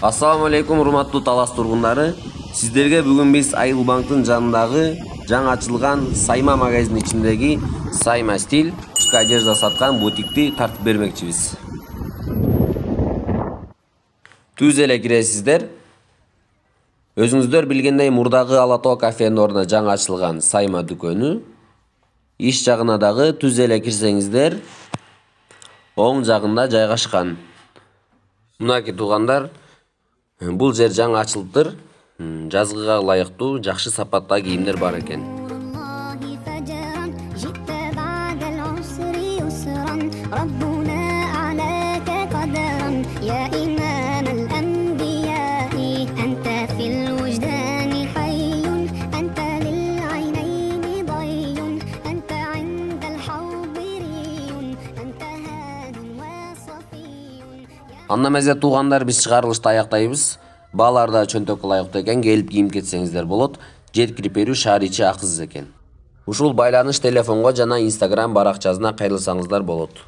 Assalamu алейкум, урматтуу Талас тургундары. Сиздерге бүгүн биз Айыл банктын жанындагы жаңы ачылган Сайма магазин ичиндеги Сайма стиль кышкы одежда саткан бутикти тартып бермекчибиз. Түз эле киресиздер. Өзүңүздөр билгендей мурдагы Алатоо кафенин ордуна жаңы ачылган Сайма дүкөнү иш жагына дагы түз эле кирсеңиздер оң жагында жайгашкан. Мынакей туугандар, бул жер жаңы ачылыптыр. Жазгыга ылайыктуу, жакшы сапатта кийимдер бар экен. Анда мезе туугандар, биз чыгарылышты аяктайбыз. Бааларда чөнтөк ылайыктуу экен, келип кийим кетсеңиздер болот. Жеткирип берүү шаар ичи акысыз экен. Ушул байланыш телефонго жана Instagram баракчасына кайрылсаңыздар болот.